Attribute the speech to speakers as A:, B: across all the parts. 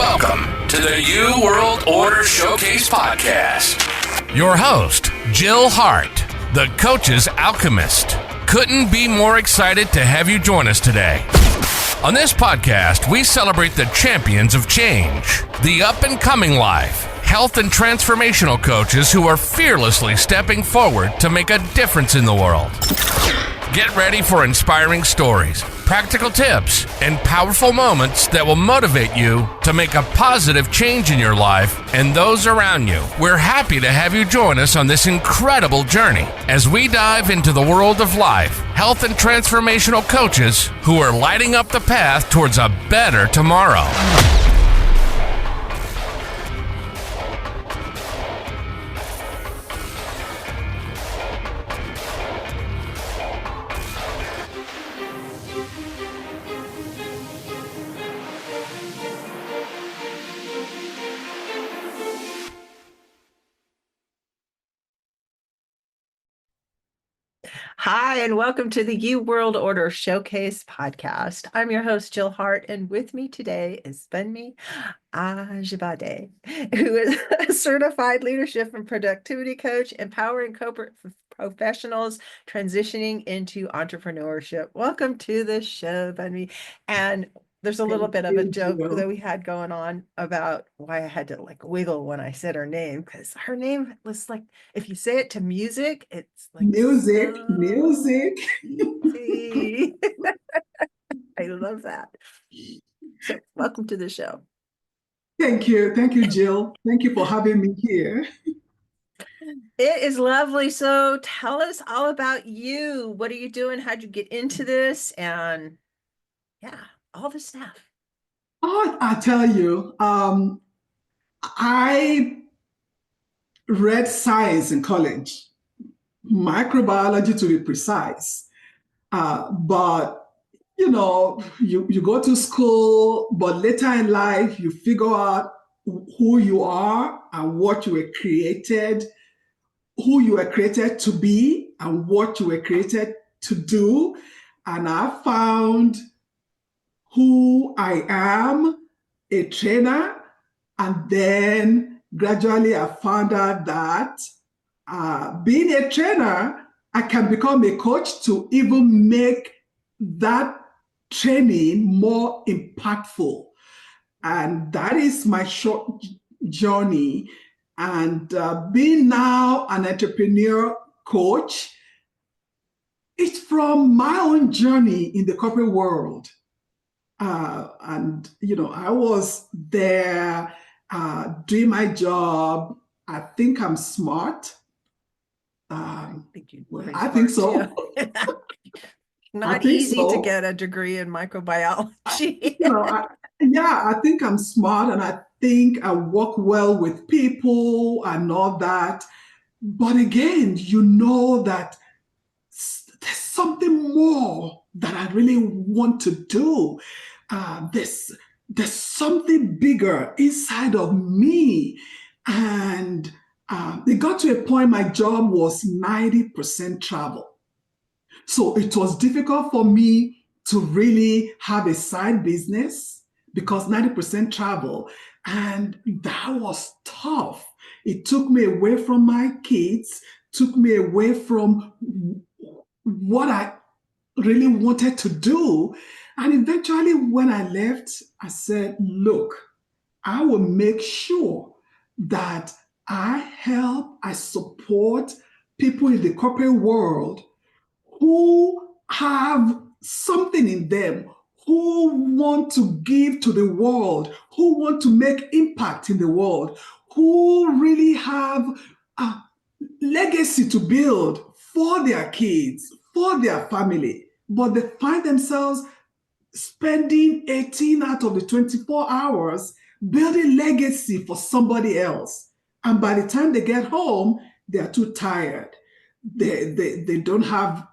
A: Welcome to the New World Order Showcase Podcast. Your host, Jill Hart, the coach's alchemist. Couldn't be more excited to have you join us today. On this podcast, we celebrate the champions of change, the up-and-coming life, health and transformational coaches who are fearlessly stepping forward to make a difference in the world. Get ready for inspiring stories, practical tips, and powerful moments that will motivate you to make a positive change in your life and those around you. We're happy to have you join us on this incredible journey as we dive into the world of life, health, and transformational coaches who are lighting up the path towards a better tomorrow.
B: Hi, and welcome to the New World Order Showcase Podcast. I'm your host, Jill Hart, and with me today is Bunmi Ajibade, who is a certified leadership and productivity coach, empowering corporate professionals transitioning into entrepreneurship. Welcome to the show, Bunmi. And there's a little bit of a joke that we had going on about why I had to wiggle when I said her name, because her name was like, if you say it to music, it's like
C: music.
B: I love that. So welcome to the show.
C: Thank you, Jill. Thank you for having me here.
B: It is lovely. So tell us all about you. What are you doing? How'd you get into this? And all the stuff.
C: Oh, I tell you, I read science in college, microbiology to be precise. But you go to school, but later in life, you figure out who you are and what you were created, who you were created to be and what you were created to do. And I found who I am, a trainer, and then gradually I found out that being a trainer, I can become a coach to even make that training more impactful. And that is my short journey. And being now an entrepreneur coach, it's from my own journey in the corporate world. I was there doing my job. I think I'm smart. I think so.
B: Not easy to get a degree in microbiology.
C: I think I'm smart, and I think I work well with people and all that. But again, that there's something more that I really want to do. There's something bigger inside of me. And it got to a point my job was 90% travel. So it was difficult for me to really have a side business because 90% travel. And that was tough. It took me away from my kids, took me away from what I really wanted to do. And eventually when I left, I said, look, I will make sure that I support people in the corporate world who have something in them, who want to give to the world, who want to make impact in the world, who really have a legacy to build for their kids, for their family, but they find themselves spending 18 out of the 24 hours building legacy for somebody else. And by the time they get home, they are too tired. They don't have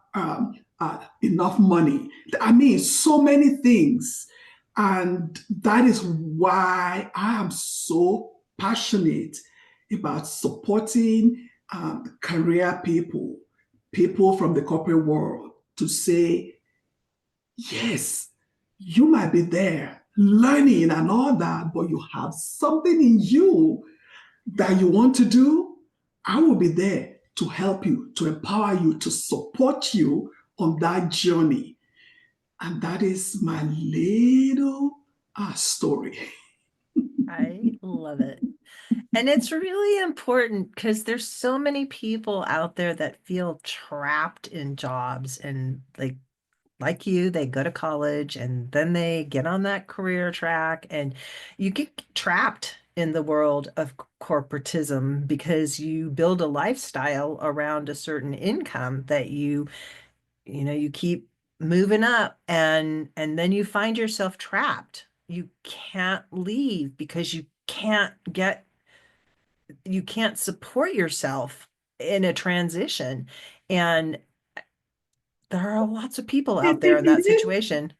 C: enough money. I mean, so many things. And that is why I am so passionate about supporting career people from the corporate world to say, yes, you might be there. learning and all that, but you have something in you that you want to do, I will be there to help you, to empower you, to support you on that journey. And that is my little story.
B: I love it. And it's really important because there's so many people out there that feel trapped in jobs, and like you, they go to college and then they get on that career track, and you get trapped in the world of corporatism because you build a lifestyle around a certain income that you keep moving up, and then you find yourself trapped. You can't leave because you can't support yourself in a transition. And there are lots of people
C: It,
B: out there
C: it,
B: in
C: it
B: that
C: is
B: situation.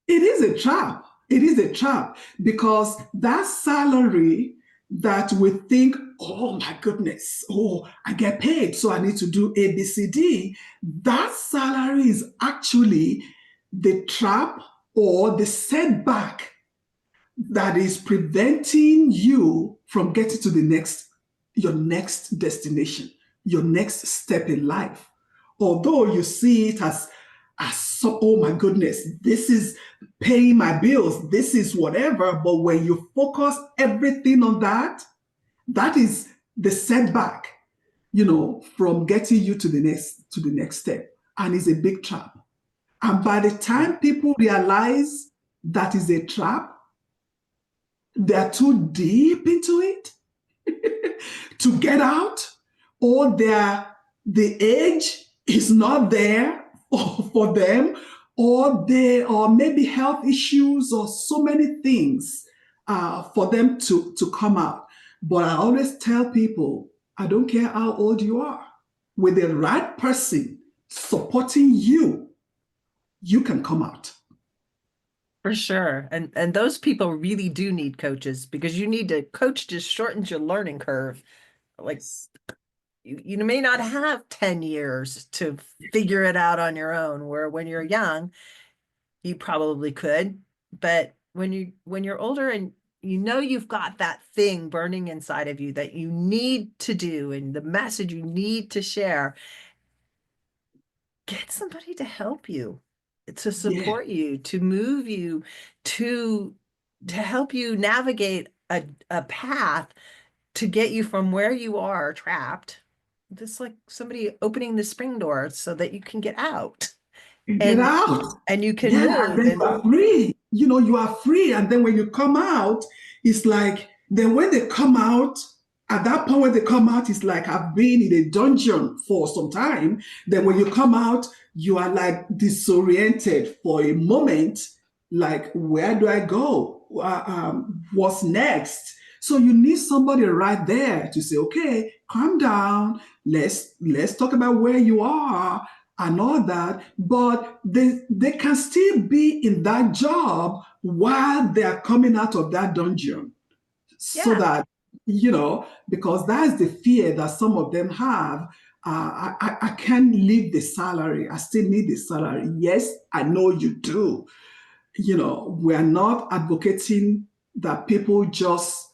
C: it is a trap. It is a trap because that salary that we think, oh my goodness, oh, I get paid, so I need to do A, B, C, D. That salary is actually the trap or the setback that is preventing you from getting to your next destination, your next step in life. Although you see it as so, oh my goodness, this is paying my bills, this is whatever. But when you focus everything on that, that is the setback, from getting you to the next step. And it's a big trap. And by the
B: Yeah.
C: time people realize that is a trap, they're too deep into it to get out, or the age is not there for them, or maybe health issues, or so many things for them to come out. But I always tell people, I don't care how old you are, with the right person supporting you, you can come out.
B: For sure. And those people really do need coaches, because you need to coach just shortens your learning curve. Like you may not have 10 years to figure it out on your own, where when you're young, you probably could. But when you're older and you've got that thing burning inside of you that you need to do, and the message you need to share, get somebody to help you, to
C: Yeah,
B: support you, to move you, to help you navigate a path to get you from where you are trapped. Just like somebody opening the spring door so that you can get out,
C: get
B: and
C: out.
B: you can
C: Yeah, and
B: move.
C: then you
B: And
C: are free. You are free. And then when you come out, it's like, then when they come out, at that point when they come out, it's like I've been in a dungeon for some time. Then when you come out, you are like disoriented for a moment, like, where do I go? What's next? So you need somebody right there to say, okay, calm down. Let's talk about where you are and all that, but they can still be in that job while they are coming out of that dungeon. So
B: yeah,
C: that, because that's the fear that some of them have. I can't leave the salary. I still need the salary. Yes, I know you do. We're not advocating that people just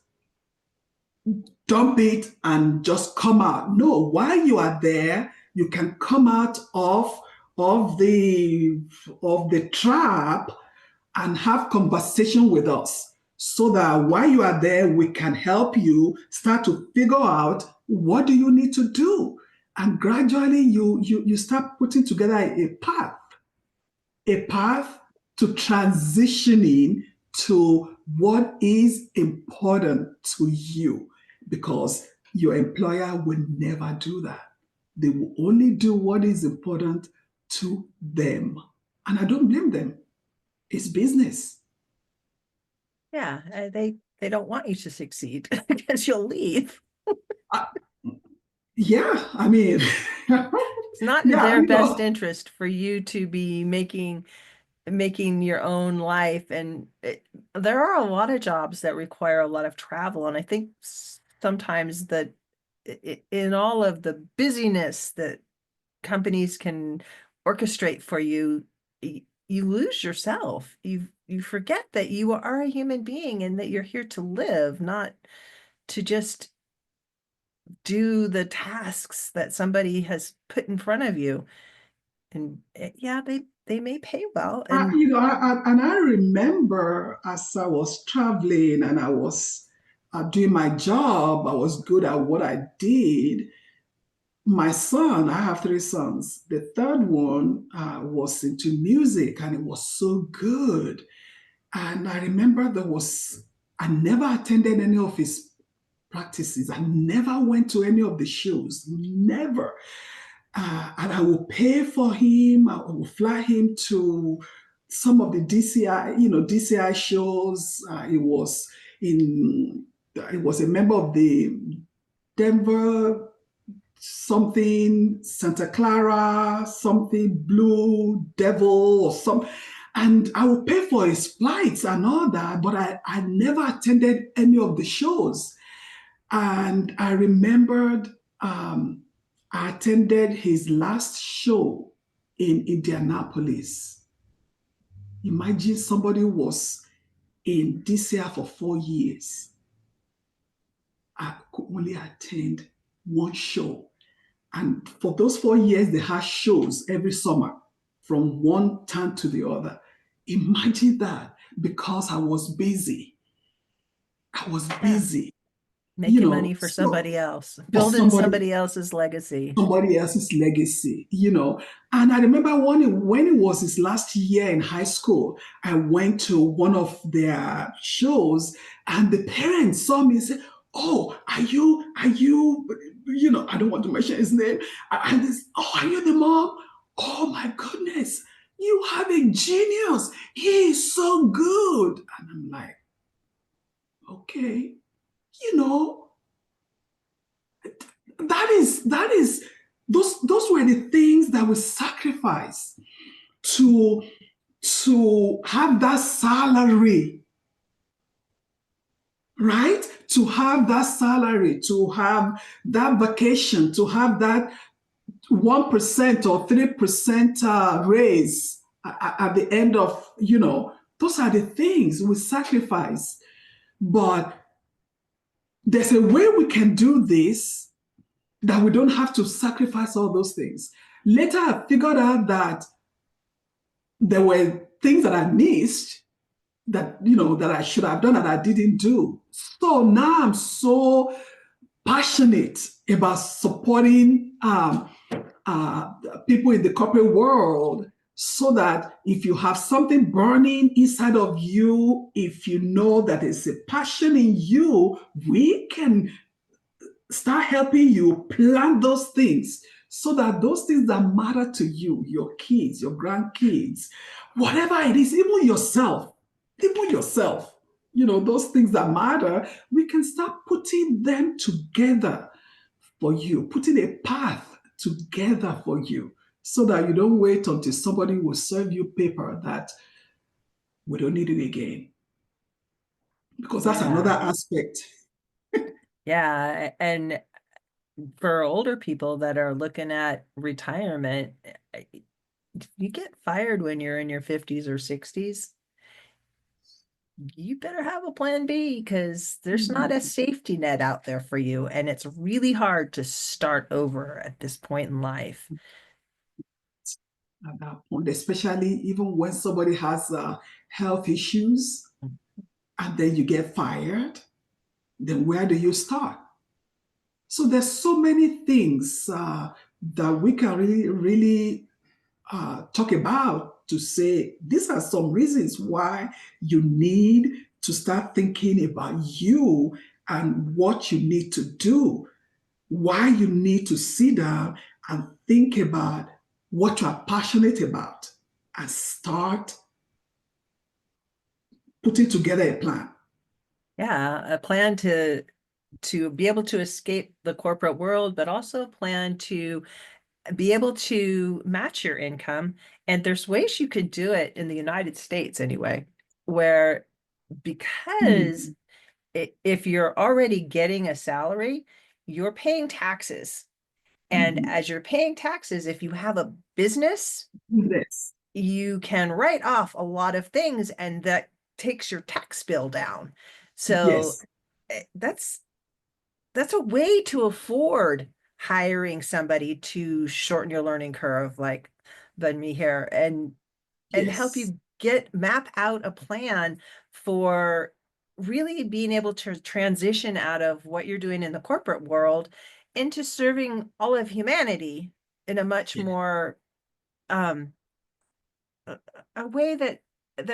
C: dump it and just come out. No, while you are there, you can come out of the trap and have conversation with us, so that while you are there, we can help you start to figure out what do you need to do. And gradually you start putting together a path to transitioning to what is important to you, because your employer will never do that. They will only do what is important to them. And I don't blame them. It's business.
B: yeah, they don't want you to succeed because you'll leave.
C: Uh, yeah, I mean,
B: It's not in
C: yeah,
B: their best interest for you to be making your own life. And there are a lot of jobs that require a lot of travel, and I think sometimes that in all of the busyness that companies can orchestrate for you, you lose yourself. you forget that you are a human being and that you're here to live, not to just do the tasks that somebody has put in front of you. And yeah, they may pay well. And
C: And I remember as I was traveling and I was doing my job, I was good at what I did. My son, I have three sons. The third one was into music and it was so good. And I remember I never attended any of his practices. I never went to any of the shows, never. And I will pay for him. I will fly him to some of the DCI shows. He was a member of the Denver something Santa Clara, something Blue Devil or some, and I will pay for his flights and all that, but I never attended any of the shows. And I remembered I attended his last show in Indianapolis. Imagine somebody who was in DCI for 4 years. I could only attend one show. And for those 4 years, they had shows every summer from one town to the other. Imagine that, because I was busy. I was busy,
B: making money for
C: so
B: somebody else,
C: for
B: building somebody else's legacy.
C: somebody else's legacy. And I remember when it was his last year in high school, I went to one of their shows and the parents saw me and said, "Oh, are you, I don't want to mention his name. And this, oh, are you the mom? Oh my goodness, you have a genius. He is so good." And I'm like, okay, you know, that is those were the things that we sacrificed to have that salary, right? To have that salary, to have that vacation, to have that 1% or 3% raise at the end of, those are the things we sacrifice. But there's a way we can do this that we don't have to sacrifice all those things. Later, I figured out that there were things that I missed that I should have done that I didn't do. So now I'm so passionate about supporting people in the corporate world, so that if you have something burning inside of you, if you know that there's a passion in you, we can start helping you plant those things, so that those things that matter to you, your kids, your grandkids, whatever it is, even yourself, those things that matter, we can start putting them together for you, putting a path together for you, so that you don't wait until somebody will serve you paper that we don't need it again. Because that's another aspect.
B: Yeah. And for older people that are looking at retirement, you get fired when you're in your 50s or 60s, you better have a plan B, because there's not a safety net out there for you. And it's really hard to start over at this point in life.
C: At that point, especially even when somebody has health issues and then you get fired, then where do you start? So there's so many things that we can really talk about to say these are some reasons why you need to start thinking about you and what you need to do, why you need to sit down and think about what you are passionate about and start putting together a plan.
B: Yeah, a plan to be able to escape the corporate world, but also a plan to be able to match your income. And there's ways you could do it in the United States anyway, where, because if you're already getting a salary, you're paying taxes. And as you're paying taxes, if you have a business,
C: Yes.
B: you can write off a lot of things, and that takes your tax bill down. So
C: Yes,
B: that's a way to afford hiring somebody to shorten your learning curve, like Bunmi here, and help
C: yes,
B: you map out a plan for really being able to transition out of what you're doing in the corporate world into serving all of humanity in a much
C: yeah.
B: more a way that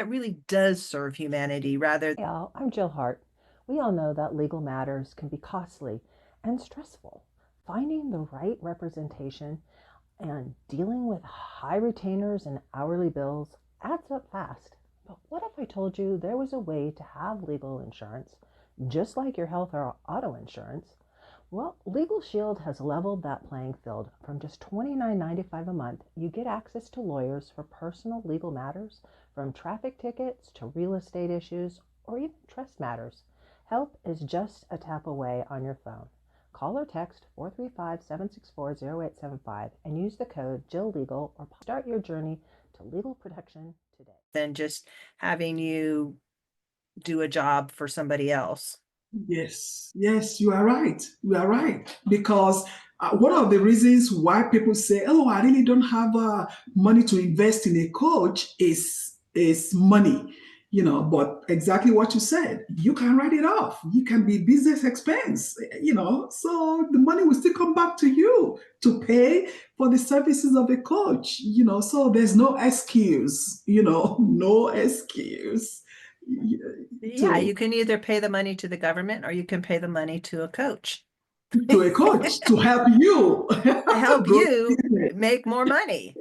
B: really does serve humanity rather.
D: Hey all, I'm Jill Hart. We all know that legal matters can be costly and stressful. Finding the right representation and dealing with high retainers and hourly bills adds up fast. But what if I told you there was a way to have legal insurance, just like your health or auto insurance? Well, Legal Shield has leveled that playing field. From just $29.95 a month, you get access to lawyers for personal legal matters, from traffic tickets to real estate issues or even trust matters. Help is just a tap away on your phone. Call or text 435-764-0875 and use the code JillLegal or start your journey to legal protection today.
B: Than just having you do a job for somebody else.
C: Yes, yes, you are right. You are right. Because one of the reasons why people say, "Oh, I really don't have money to invest in a coach," is money. But exactly what you said, you can write it off. You can be business expense. So the money will still come back to you to pay for the services of a coach. So there's no excuse. No excuse.
B: Yeah, you
C: To
B: can either pay the money to the government or you can pay the money to a coach
C: to a coach to help you
B: to help
C: grow
B: you
C: business.
B: make more money.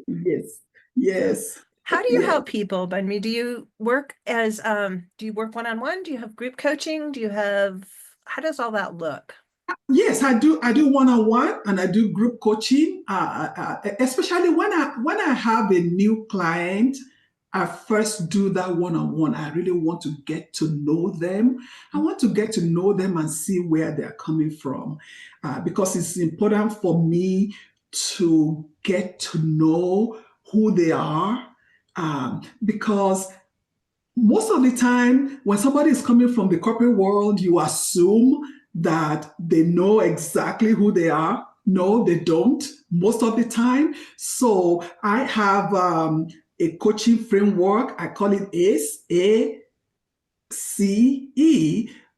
C: Yes,
B: So
C: yes,
B: how do you
C: yes.
B: help people, Bunmi? Do you work one-on-one? Do you have group coaching? How does all that look?
C: Yes, I do. I do one-on-one and I do group coaching. Especially when I have a new client, I first do that one-on-one. I really want to get to know them. I want to get to know them and see where they're coming from, because it's important for me to get to know who they are. Because most of the time, when somebody is coming from the corporate world, you assume that they know exactly who they are. No, they don't most of the time. So I have a coaching framework. I call it ACE, ACE.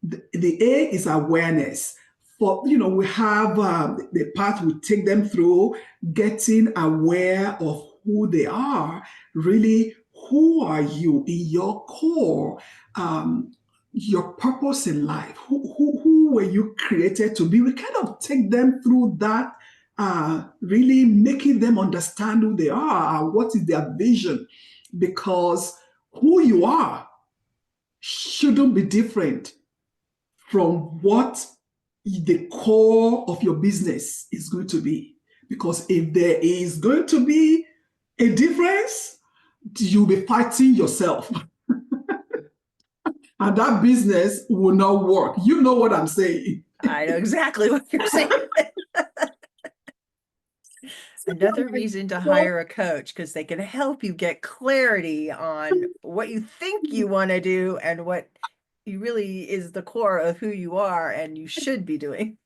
C: The A is awareness. We have the path we take them through, getting aware of who they are, really. Who are you in your core? Your purpose in life. Who were you created to be? We kind of take them through that, really making them understand who they are, what is their vision, because who you are shouldn't be different from what the core of your business is going to be. Because if there is going to be a difference, you'll be fighting yourself. And that business will not work. You know what I'm saying.
B: I know exactly what you're saying. Another reason to hire a coach, because they can help you get clarity on what you think you want to do and what you really is the core of who you are and you should be doing.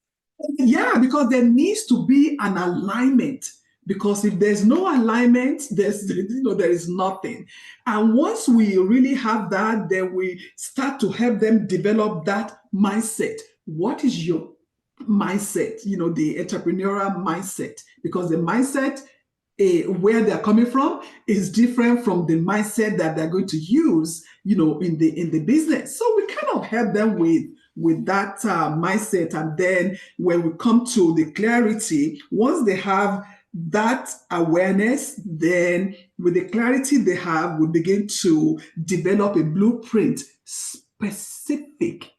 C: Yeah, because there needs to be an alignment. Because if there's no alignment, there is nothing. And once we really have that, then we start to help them develop that mindset. What is your mindset? The entrepreneurial mindset. Because the mindset where they're coming from is different from the mindset that they're going to use, in the business. So we kind of help them with that mindset. And then when we come to the clarity, once they have that awareness, then with the clarity they have, we begin to develop a blueprint specific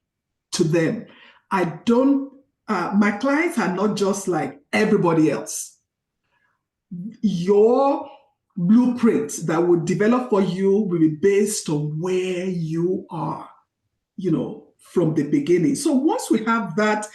C: to them. My clients are not just like everybody else. Your blueprint that will develop for you will be based on where you are, from the beginning. So once we have that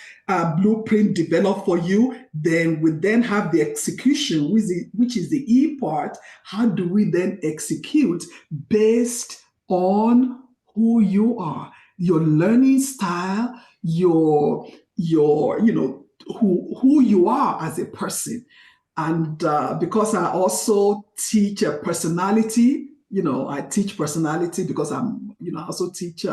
C: blueprint developed for you, then we then have the execution, which is the E part. How do we then execute based on who you are, your learning style, your who you are as a person? And because I also teach personality, I teach personality because I also teach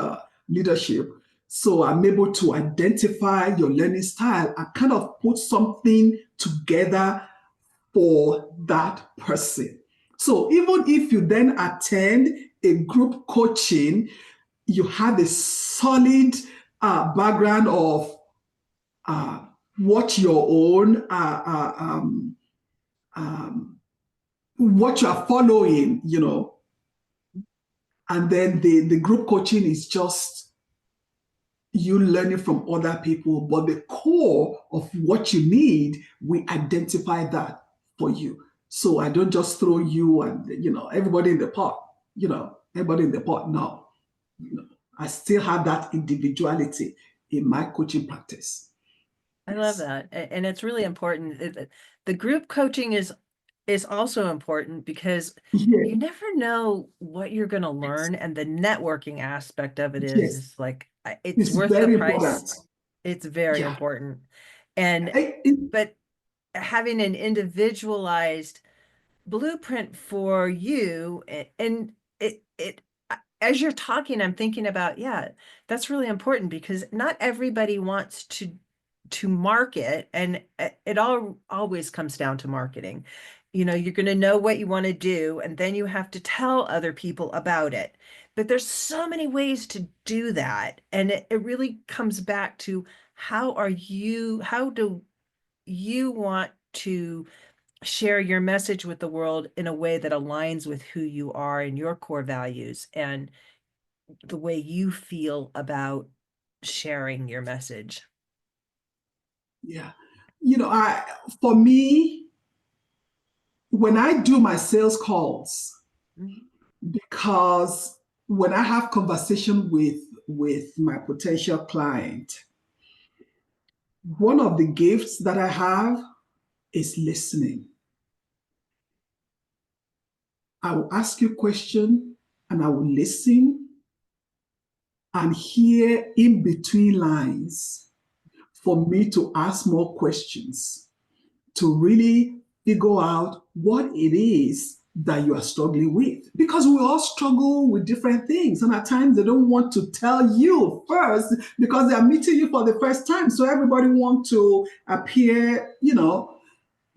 C: leadership. So I'm able to identify your learning style and kind of put something together for that person. So even if you then attend a group coaching, you have a solid background of what your own what you are following, and then the group coaching is just you learning from other people, but the core of what you need, we identify that for you. So I don't just throw you and everybody in the pot, everybody in the pot. No, I still have that individuality in my coaching practice.
B: I love that. And it's really important. The group coaching is also important because you never know what you're going to learn. And the networking aspect of it is like, it's worth the price.
C: Important.
B: It's very important. And, but having an individualized blueprint for you, and it as you're talking, I'm thinking about, that's really important because not everybody wants to market, and it always comes down to marketing. You're going to know what you want to do, and then you have to tell other people about it. But there's so many ways to do that. And it really comes back to how do you want to share your message with the world in a way that aligns with who you are and your core values and the way you feel about sharing your message.
C: Yeah. For me, when I do my sales calls, because when I have conversation with my potential client, one of the gifts that I have is listening. I will ask you a question and I will listen and hear in between lines for me to ask more questions to really figure out what it is that you are struggling with. Because we all struggle with different things. And at times they don't want to tell you first because they are meeting you for the first time. So everybody wants to appear,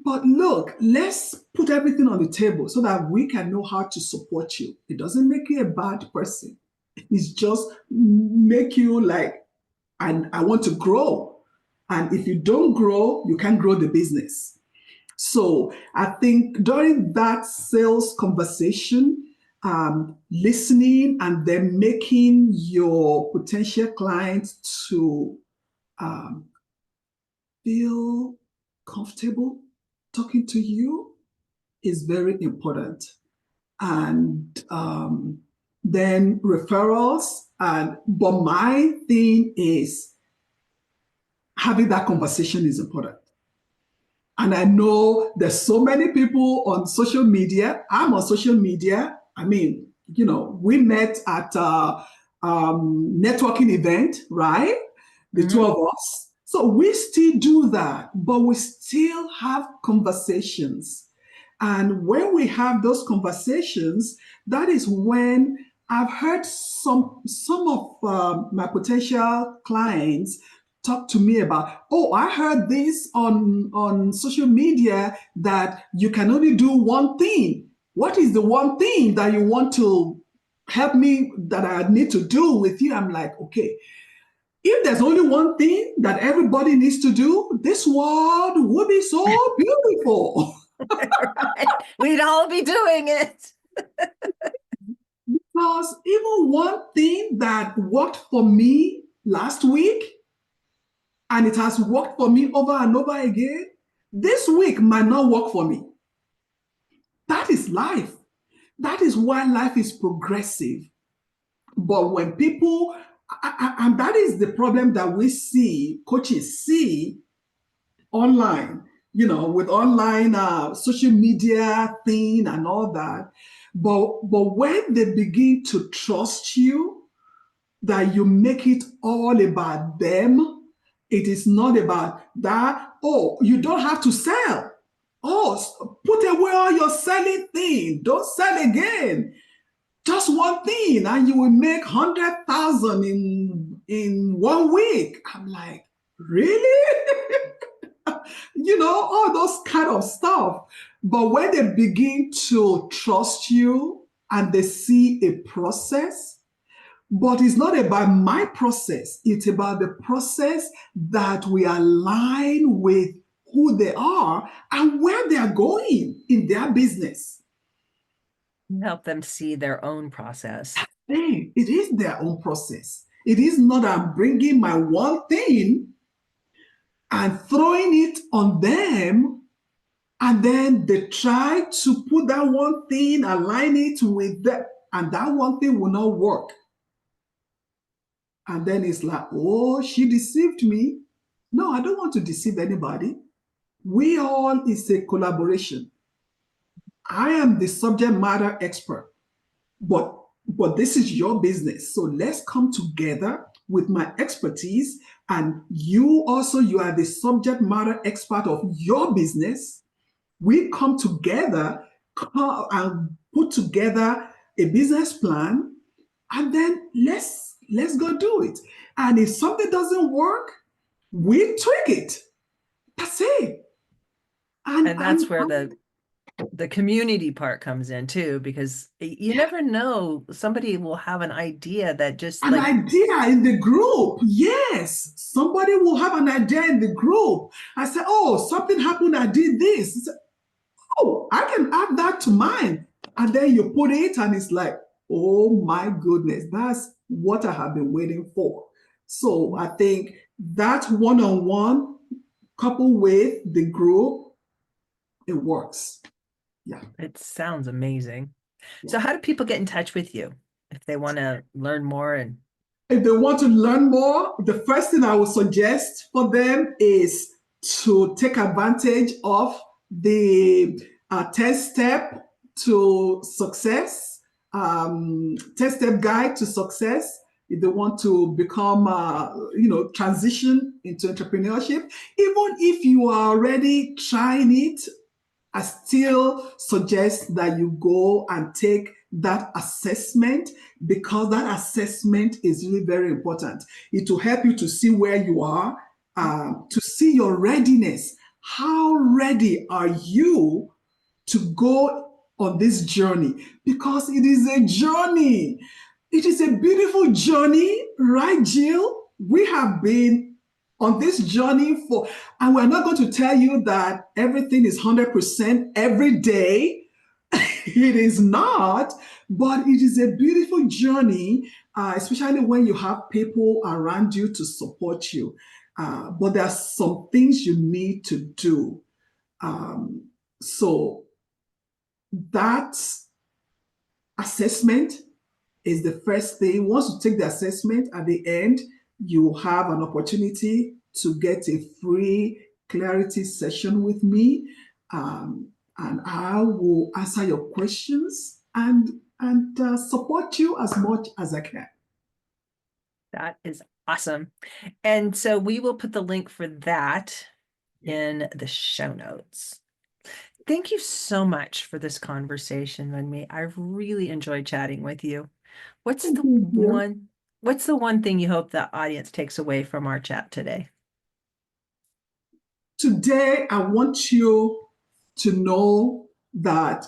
C: But look, let's put everything on the table so that we can know how to support you. It doesn't make you a bad person. It's just make you like, and I want to grow. And if you don't grow, you can't grow the business. So I think during that sales conversation, listening and then making your potential clients to feel comfortable talking to you is very important. And then referrals. But my thing is having that conversation is important. And I know there's so many people on social media. I'm on social media. I mean, we met at a networking event, right? The two of us. So we still do that, but we still have conversations. And when we have those conversations, that is when I've heard some of my potential clients talk to me about, I heard this on social media that you can only do one thing. What is the one thing that you want to help me that I need to do with you? I'm like, okay, if there's only one thing that everybody needs to do, this world would be so beautiful.
B: Right. We'd all be doing it.
C: Because even one thing that worked for me last week, and it has worked for me over and over again, this week might not work for me. That is life. That is why life is progressive. But when people And that is the problem that we see, coaches see online, with online social media thing and all that. But when they begin to trust you, that you make it all about them, it is not about that. Oh, you don't have to sell. Oh, put away all your selling thing. Don't sell again. Just one thing, and you will make 100,000 in 1 week. I'm like, really? All those kind of stuff. But when they begin to trust you and they see a process, but it's not about my process, it's about the process that we align with who they are and where they are going in their business.
B: Help them see their own process.
C: Hey, it is their own process. It is not I'm bringing my one thing and throwing it on them, and then they try to put that one thing, align it with them, and that one thing will not work. And then it's like, oh, she deceived me. No, I don't want to deceive anybody. We all is a collaboration. I am the subject matter expert, but this is your business. So let's come together with my expertise, and you are the subject matter expert of your business. We come together and put together a business plan, and then let's go do it. And if something doesn't work, we tweak it. That's it.
B: And that's where the community part comes in too, because you never know, somebody will have an idea that just
C: an idea in the group. Yes, somebody will have an idea in the group. I said, oh, something happened, I did this. Said, oh, I can add that to mine. And then you put it and it's like, oh my goodness, that's what I have been waiting for. So I think that one-on-one coupled with the group, it works. Yeah.
B: It sounds amazing. Yeah. So how do people get in touch with you if they want to learn more? And
C: if they want to learn more, the first thing I would suggest for them is to take advantage of the 10-step to success, 10-step guide to success. If they want to become, transition into entrepreneurship, even if you are already trying it, I still suggest that you go and take that assessment, because that assessment is really very important. It will help you to see where you are, to see your readiness. How ready are you to go on this journey? Because it is a journey. It is a beautiful journey, right, Jill? We have been on this journey and we're not going to tell you that everything is 100% every day. It is not, but it is a beautiful journey, especially when you have people around you to support you. But there are some things you need to do. So that assessment is the first thing. Once you take the assessment, at the end, you have an opportunity to get a free clarity session with me, and I will answer your questions and support you as much as I can.
B: That is awesome. And so we will put the link for that in the show notes. Thank you so much for this conversation, Bunmi. I've really enjoyed chatting with you. What's the one thing you hope the audience takes away from our chat today?
C: Today, I want you to know that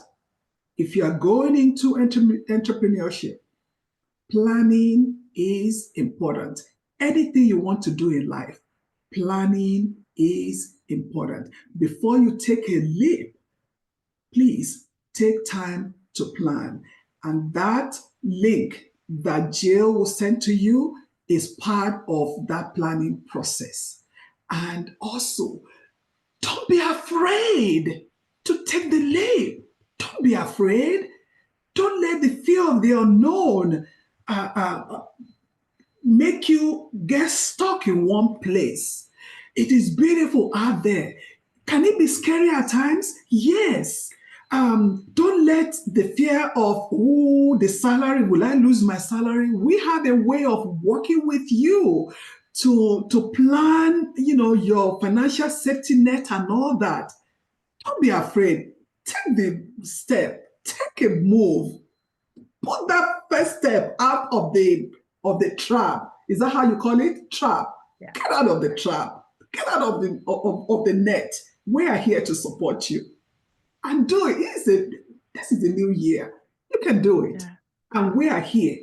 C: if you are going into entrepreneurship, planning is important. Anything you want to do in life, planning is important. Before you take a leap, please take time to plan. And that link that Jill will send to you is part of that planning process. And also, don't be afraid to take the leap. Don't be afraid. Don't let the fear of the unknown make you get stuck in one place. It is beautiful out there. Can it be scary at times? Yes. Don't let the fear of, the salary, will I lose my salary? We have a way of working with you to plan, your financial safety net and all that. Don't be afraid. Take the step. Take a move. Put that first step out of the trap. Is that how you call it? Trap.
B: Yeah.
C: Get out of the trap. Get out of the net. We are here to support you. And do it. This is a new year. You can do it.
B: Yeah.
C: And we are here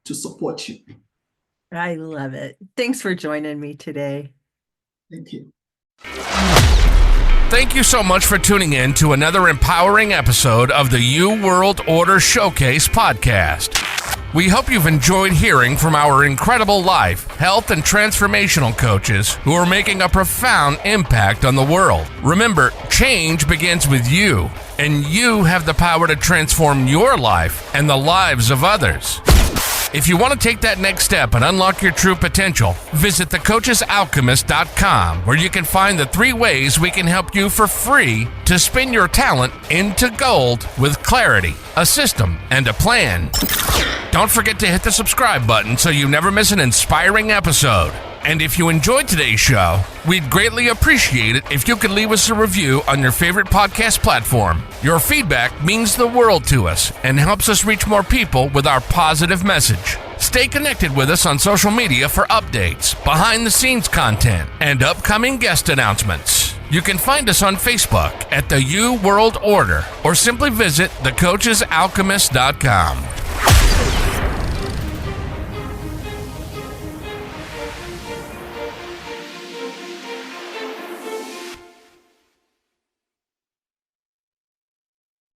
C: to support you.
B: I love it. Thanks for joining me today.
C: Thank you.
A: Thank you so much for tuning in to another empowering episode of the You World Order Showcase podcast. We hope you've enjoyed hearing from our incredible life, health, and transformational coaches who are making a profound impact on the world. Remember, change begins with you, and you have the power to transform your life and the lives of others. If you want to take that next step and unlock your true potential, visit thecoachesalchemist.com, where you can find the 3 ways we can help you for free to spin your talent into gold with clarity, a system, and a plan. Don't forget to hit the subscribe button so you never miss an inspiring episode. And if you enjoyed today's show, we'd greatly appreciate it if you could leave us a review on your favorite podcast platform. Your feedback means the world to us and helps us reach more people with our positive message. Stay connected with us on social media for updates, behind-the-scenes content, and upcoming guest announcements. You can find us on Facebook at the You World Order or simply visit thecoachesalchemist.com.